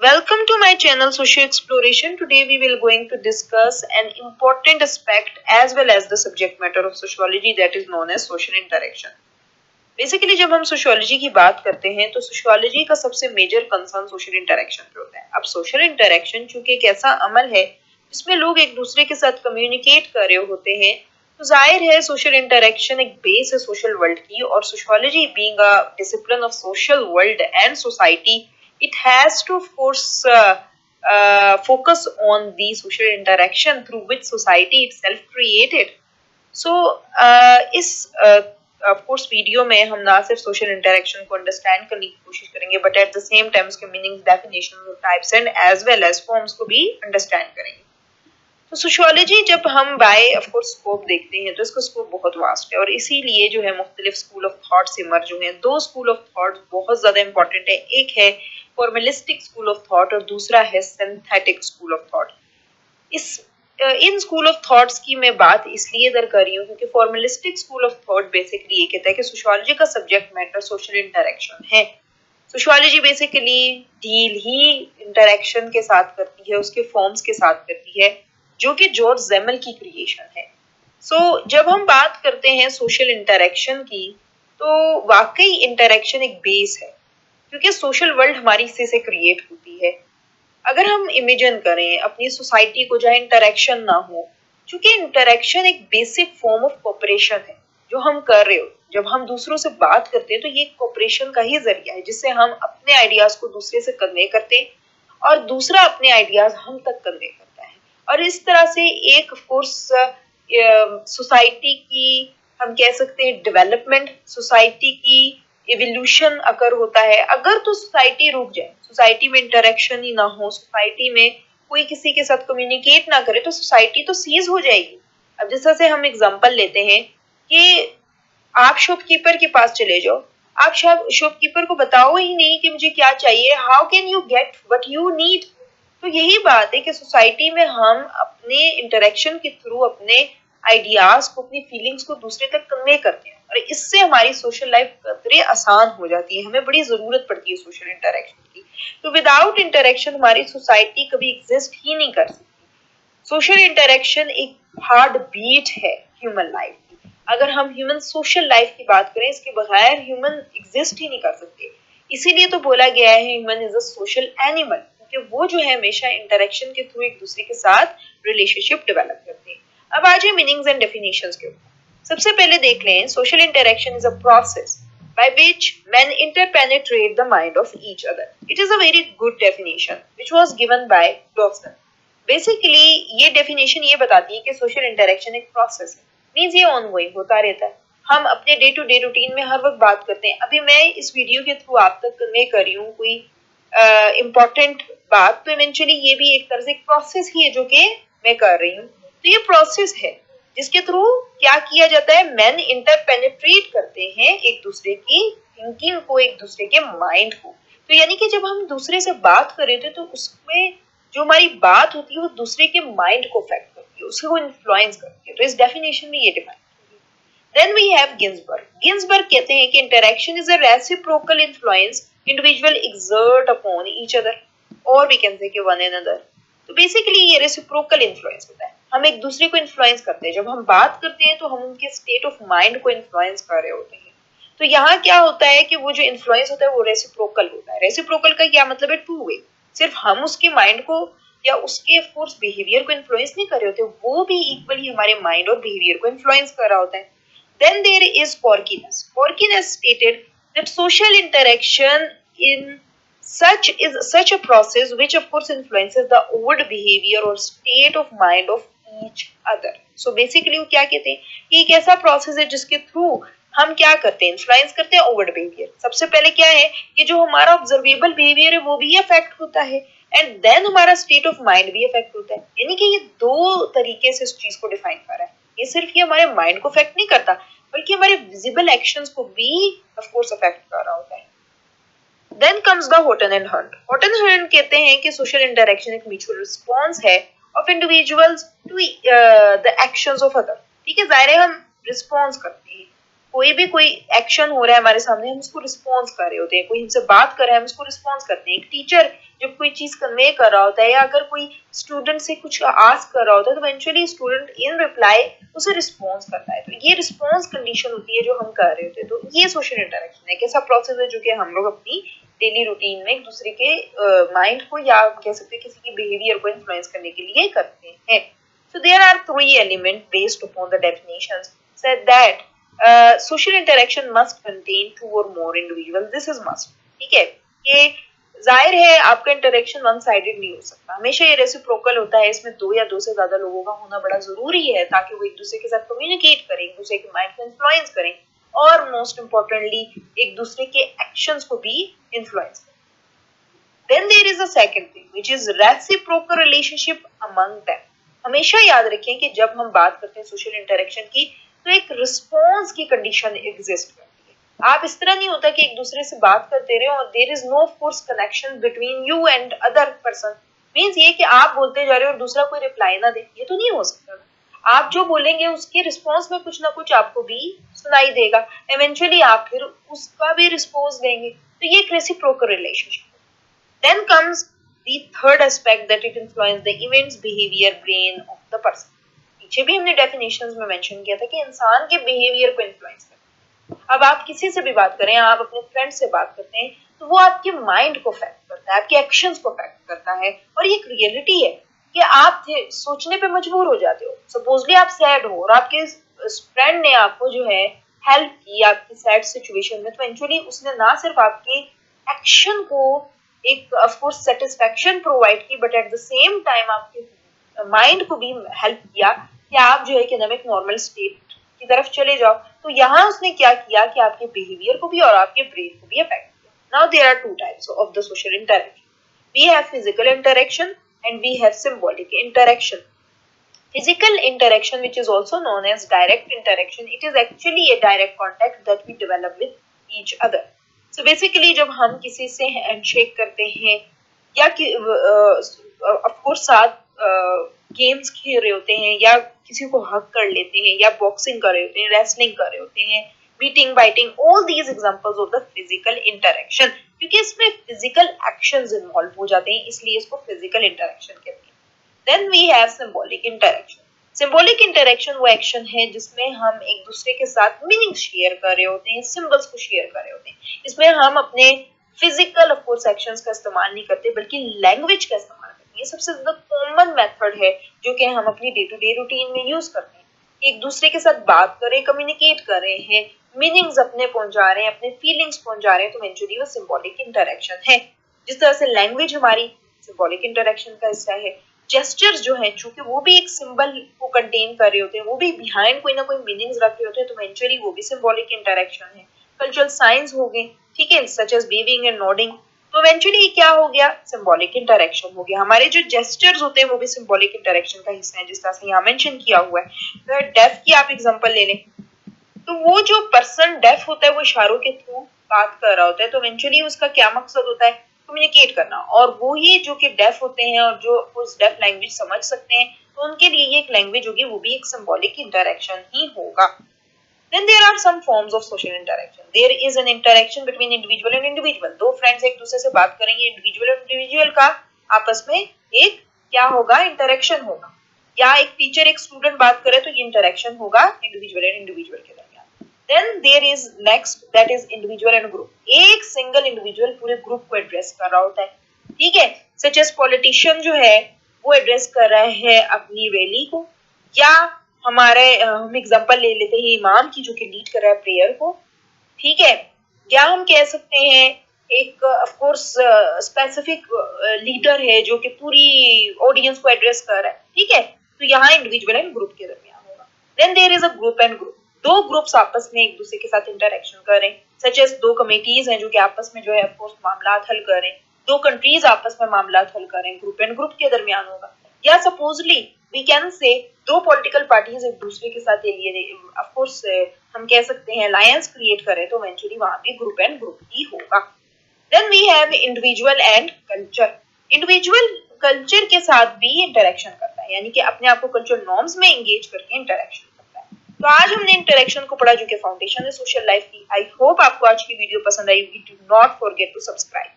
Welcome to my channel Social Exploration. Today we will going to discuss an important aspect as well as the subject matter of sociology that is known as social interaction. Basically जब हम sociology की बात करते हैं तो sociology का सबसे major concern social interaction पे होता है। अब सोशल इंटरेक्शन चूंकि एक ऐसा अमल है जिसमें लोग एक दूसरे के साथ कम्युनिकेट कर रहे होते हैं, तो जाहिर है सोशल इंटरेक्शन एक बेस है सोशल वर्ल्ड की। और sociology being a discipline of social world and society, it has to of course focus on the social interaction through which society itself created. सो इस ऑफ कोर्स वीडियो में हम ना सिर्फ social interaction को understand करने की कोशिश करेंगे but at the same time उसके meanings, definition, types and as well as forms को भी अंडरस्टैंड करेंगे। तो सोशियोलॉजी जब हम बाय ऑफ कोर्स स्कोप देखते हैं तो इसका स्कोप बहुत वास्ट है और इसीलिए जो है मुख्तलिफ स्कूल ऑफ थॉट्स इमर्ज हुए हैं। दो स्कूल ऑफ थॉट बहुत ज्यादा इंपॉर्टेंट है, एक है फॉर्मलिस्टिक स्कूल ऑफ थॉट और दूसरा है सिंथेटिक स्कूल ऑफ थॉट। इस इन स्कूल ऑफ थॉट्स की मैं बात इसलिए इधर कर रही हूँ क्योंकि formalistic school of thought basically ये कहता है कि सोशियोलॉजी का सब्जेक्ट मैटर सोशल इंटरेक्शन है। सोशियोलॉजी बेसिकली डील ही इंटरेक्शन के साथ करती है, उसके फॉर्म्स के साथ करती है, जो कि जॉर्ज जेमल की क्रिएशन है। जब हम बात करते हैं सोशल इंटरेक्शन की तो वाकई इंटरेक्शन एक बेस है क्योंकि सोशल वर्ल्ड हमारी से क्रिएट होती है। अगर हम इमेजिन करें अपनी सोसाइटी को जहाँ इंटरेक्शन ना हो, क्योंकि इंटरेक्शन एक बेसिक फॉर्म ऑफ कोऑपरेशन है जो हम कर रहे हो। जब हम दूसरों से बात करते हैं तो ये कोऑपरेशन का ही जरिया है जिससे हम अपने आइडियाज को दूसरे से कन्वे करते हैं और दूसरा अपने आइडियाज हम तक कन्वे करता है। और इस तरह से एक ऑफ कोर्स सोसाइटी की हम कह सकते हैं डेवलपमेंट, सोसाइटी की इवोल्यूशन अकर होता है। अगर तो सोसाइटी रुक जाए, सोसाइटी में इंटरेक्शन ही ना हो, सोसाइटी में कोई किसी के साथ कम्युनिकेट ना करे तो सोसाइटी तो सीज हो जाएगी। अब जैसा से हम एग्जांपल लेते हैं कि आप शॉपकीपर के पास चले जाओ, आप शॉपकीपर को बताओ ही नहीं कि मुझे क्या चाहिए, how can you get what you need. तो यही बात है कि सोसाइटी में हम अपने इंटरेक्शन के थ्रू अपने आइडियाज को, अपनी फीलिंग्स को दूसरे तक कन्वे करते हैं और इससे हमारी सोशल लाइफ कतरे आसान हो जाती है। हमें बड़ी जरूरत पड़ती है सोशल इंटरेक्शन की। तो विदाउट इंटरेक्शन हमारी सोसाइटी कभी एग्जिस्ट ही नहीं कर सकती। सोशल इंटरेक्शन एक हार्ट बीट है ह्यूमन लाइफ की। अगर हम ह्यूमन सोशल लाइफ की बात करें, इसके बगैर ह्यूमन एग्जिस्ट ही नहीं कर सकते। इसीलिए तो बोला गया है human is a social animal, क्योंकि वो जो है हमेशा इंटरेक्शन के थ्रू एक दूसरे के साथ रिलेशनशिप डेवलप करते हैं। अब आ जाए मीनिंग्स एंड डेफिनेशंस के ऊपर। सबसे पहले देख लें, social interaction is a process by which men interpenetrate the mind of each other. It is a very good definition which was given by Dawson. Basically ये डेफिनेशन ये बताती है कि सोशल इंटरेक्शन एक प्रोसेस है, मींस ये ongoing होता रहता है। हम अपने डे टू डे रूटीन में हर वक्त बात करते हैं। अभी मैं इस वीडियो के थ्रू आप तक कन्वे कर रही हूँ कोई इम्पोर्टेंट बात, तो इवेंचुअली ये भी एक तरह से एक प्रोसेस ही है जो कि मैं कर रही हूँ। तो ये प्रोसेस है जिसके थ्रू क्या किया जाता है, मैन इंटरपेनिट्रेट करते हैं एक दूसरे की थिंकिंग को, एक दूसरे के माइंड को। तो यानी कि जब हम दूसरे से बात कर रहे थे तो उसमें जो हमारी बात होती है वो दूसरे के माइंड को अफेक्ट करती है, उसको इन्फ्लुएंस करती है। तो इस डेफिनेशन में ये define. Then we have Ginsberg. Ginsberg कहते हैं कि interaction is a reciprocal influence individual exert upon each other, और वी कैन से कि वन अनदर। तो बेसिकली ये रेसिप्रोकल इन्फ्लुएंस होता है, हम एक दूसरे को इन्फ्लुएंस करते हैं। जब हम बात करते हैं तो हम उनके स्टेट ऑफ माइंड को इन्फ्लुएंस कर रहे होते हैं। तो यहाँ क्या होता है कि वो जो इन्फ्लुएंस होता है वो रेसिप्रोकल होता है। रेसिप्रोकल का क्या मतलब है, टू वे। सिर्फ हम उसके माइंड को या उसके फोर्स बिहेवियर को इन्फ्लुएंस नहीं कर रहे होते, वो भी इक्वली हमारे माइंड और बिहेवियर को इन्फ्लुएंस कर रहा होता है। Then there is Porkiness. Porkiness stated that social interaction in such a process which of course influences the overt behavior or state of mind of each other. So basically वो क्या कहते हैं कि एक ऐसा प्रोसेस है जिसके थ्रू हम क्या करते हैं, इन्फ्लुएंस करते हैं ओवर्ट बिहेवियर। सबसे पहले क्या है कि जो हमारा ऑब्जर्वेबल बिहेवियर है वो भी अफेक्ट होता है एंड देन हमारा स्टेट ऑफ माइंड भी अफेक्ट होता है। यानी कि ये दो तरीके से इस चीज को डिफाइन कर रहा है। ये सिर्फ ये हमारे माइंड को अफेक्ट नहीं करता बल्कि हमारे विजिबल एक्शंस को भी ऑफ कोर्स अफेक्ट कर रहा होता है। Then comes the Horton and Hunt. Horton Hunt कहते हैं कि सोशल इंटरेक्शन एक म्यूचुअल रिस्पॉन्स है of individuals to the actions of other. ठीक है, जाहिर है हम रिस्पॉन्स करते हैं कोई भी कोई एक्शन हो रहा है हमारे सामने, हम उसको रिस्पॉन्स कर रहे होते हैं, कोई हमसे बात कर रहा है हम उसको रिस्पॉन्स करते हैं। एक टीचर जब कोई चीज कन्वे कर रहा होता है या अगर कोई स्टूडेंट से कुछ आस्क कर रहा होता है तो इवेंचुअली स्टूडेंट इन रिप्लाई उसे रिस्पॉन्स करता है। तो ये रिस्पॉन्स कंडीशन होती है जो हम कर रहे होते हैं। तो ये सोशल इंटरेक्शन है, एक ऐसा प्रोसेस है जो कि हम लोग अपनी डेली रूटीन में एक दूसरे के माइंड को या कह सकते हैं किसी की बिहेवियर को इन्फ्लुएंस करने के लिए करते हैं। So there are three elements based upon the definitions said that social interaction must contain two or more individuals. This is must. ठीक है, ये जाहिर है आपका इंटरेक्शन वन साइडेड नहीं हो सकता, हमेशा ये रेसिप्रोकल होता है। इसमें दो या दो से ज्यादा लोगों का होना बड़ा जरूरी है ताकि वो एक दूसरे के साथ कम्युनिकेट करें, एक दूसरे के माइंड को इन्फ्लुएंस करें और मोस्ट इम्पोर्टेंटली एक दूसरे के एक्शंस को भी इन्फ्लुएंस करें। Then there is a second thing which is reciprocal relationship among them. हमेशा याद रखें कि जब हम बात करते हैं सोशल इंटरेक्शन की तो एक रिस्पॉन्स की कंडीशन एग्जिस्ट करती है। आप इस तरह नहीं होता कि एक दूसरे से बात करते रहे और there is no force connection between you and other person. Means ये कि आप बोलते जा रहे हो और दूसरा कोई रिप्लाई ना दे, ये तो नहीं हो सकता। आप जो बोलेंगे उसके रिस्पॉन्स में कुछ ना कुछ आपको भी सुनाई देगा, इवेंचुअली आप फिर उसका भी रिस्पॉन्स देंगे। तो ये एक reciprocal relationship. Then comes the third aspect that it influences the events, behavior, brain of the person. पीछे भी हमने डेफिनेशंस में मेंशन किया था कि इंसान के बिहेवियर को इन्फ्लुएंस करता है। अब आप किसी से भी बात करें, आप अपने फ्रेंड से बात करते हैं तो वो आपके माइंड को अफेक्ट करता है, आपके एक्शंस को अफेक्ट करता है। और ये एक रियलिटी है कि आप सोचने पे मजबूर हो जाते हो। सपोजली आप सैड हो और आपके फ्रेंड ने आपको जो है हेल्प की आपकी सैड सिचुएशन में, तो एक्चुअली उसने ना सिर्फ आपके एक्शन को एक ऑफ कोर्स सेटिस्फेक्शन प्रोवाइड की but at the same time आपके माइंड को भी हेल्प किया कि आप जो है कि एक नॉर्मल स्टेट की तरफ चले जाओ। तो यहाँ उसने क्या किया कि आपके बिहेवियर को भी और आपके ब्रेन को भी अफेक्ट किया। Now there are two types of the social interaction. We have physical interaction and we have symbolic interaction. Physical interaction, which is also known as direct interaction, it is actually a direct contact that we develop with each other. So basically जब हम किसी से handshake करते हैं या of course साथ games खेल रहे होते हैं या किसी को हक कर लेते हैं या बॉक्सिंग कर रहे होते हैं, रेसलिंग कर रहे होते हैं, beating biting, all these examples of the physical interaction, क्योंकि इसमें फिजिकल एक्शंस इन्वॉल्व हो जाते हैं इसलिए इसको फिजिकल इंटरेक्शन कहते हैं। Then we have symbolic interaction. Symbolic interaction वो एक्शन है जिसमें हम एक दूसरे के साथ मीनिंग शेयर कर रहे होते हैं, सिंबल्स को शेयर कर रहे होते हैं। इसमें हम अपने फिजिकल ऑफ कोर्स एक्शंस का इस्तेमाल नहीं करते बल्कि लैंग्वेज का इस्तेमाल करते हैं। ये सबसे ज्यादा कॉमन मेथड है जो कि हम अपनी डे टू डे रूटीन में यूज करते हैं। एक दूसरे के साथ बात कर रहे हैं, कम्युनिकेट कर रहे हैं, मीनिंग्स अपने पहुंचा रहे हैं, अपने फीलिंग्स पहुंचा रहे हैं, तो इवेंचुअली वो सिंबॉलिक इंटरेक्शन है। जिस तरह से लैंग्वेज हमारी सिंबॉलिक इंटरेक्शन का हिस्सा है, जेस्चर्स जो है चूंकि वो भी एक सिंबल को कंटेन कर रहे होते हैं, वो भी बिहाइंड कोई ना कोई मीनिंग्स रख रहे होते हैं, तो इवेंचुअली वो भी सिंबॉलिक इंटरेक्शन है। कल्चरल साइंस हो गए, ठीक है, such as waving and nodding, तो इवेंचुअली क्या हो गया, सिंबॉलिक इंटरेक्शन हो गया। हमारे जो जेस्चर्स होते हैं वो भी सिंबॉलिक इंटरेक्शन का हिस्सा है, जिस तरह से यहाँ मेंशन किया हुआ है। तो डेफ की आप एग्जांपल ले लें तो वो जो पर्सन डेफ होता है वो इशारों के थ्रू बात कर रहा होता है, तो इवेंचुअली उसका क्या मकसद होता है, कम्युनिकेट करना। और वो ही जो कि डेफ होते हैं और जो उस डेफ लैंग्वेज समझ सकते हैं, तो उनके लिए ये एक लैंग्वेज होगी, वो भी एक सिंबॉलिक इंटरेक्शन ही होगा। Then there are some forms of social interaction. There is an interaction between individual and individual. दो फ्रेंड्स एक दूसरे से बात करेंगे, इंडिविजुअल और इंडिविजुअल का आपस में एक क्या होगा, इंटरेक्शन होगा। या एक टीचर एक स्टूडेंट बात करे तो ये इंटरेक्शन होगा इंडिविजुअल एंड इंडिविजुअल के दरमियान। Then there is next that is individual and group. एक सिंगल इंडिविजुअल पूरे ग्रुप को एड्रेस कर रहा होता है, ठीक है। सच एज पॉलिटिशियन जो है वो एड्रेस कर रहा है अपनी रैली को, या हमारे हम एग्जांपल ले लेते हैं इमाम की जो कि लीड कर रहा है प्रेयर को, ठीक है। या हम कह सकते हैं एक ऑफ कोर्स स्पेसिफिक लीडर है जो कि पूरी ऑडियंस को एड्रेस कर रहा है, ठीक है। तो यहाँ इंडिविजुअल एंड ग्रुप के दरमियान होगा। Then there is a group and group, दो ग्रुप्स आपस में एक दूसरे के साथ इंटरेक्शन कर रहे हैं, सच एज दो कमेटीज हैं जो कि आपस में जो है ऑफ कोर्स मामला हल कर रहे हैं, दो कंट्रीज आपस में मामला हल कर रहे हैं, ग्रुप एंड ग्रुप के दरमियान होगा। या सपोजली वी कैन से दो पॉलिटिकल पार्टीज एक दूसरे के साथ ऑफ कोर्स हम कह सकते हैं अलायंस क्रिएट करें, तो इवेंचुअली वहां भी ग्रुप एंड ग्रुप ही होगा। Then we have individual and culture. Individual culture के साथ भी इंटरेक्शन करता है, यानी कि अपने आप को कल्चर नॉर्म्स में एंगेज करके इंटरेक्शन करता है। तो आज हमने इंटरेक्शन को पढ़ा जो कि फाउंडेशन है सोशल लाइफ की। आई होप आपको आज की वीडियो पसंद आई होगी। Do not forget to subscribe.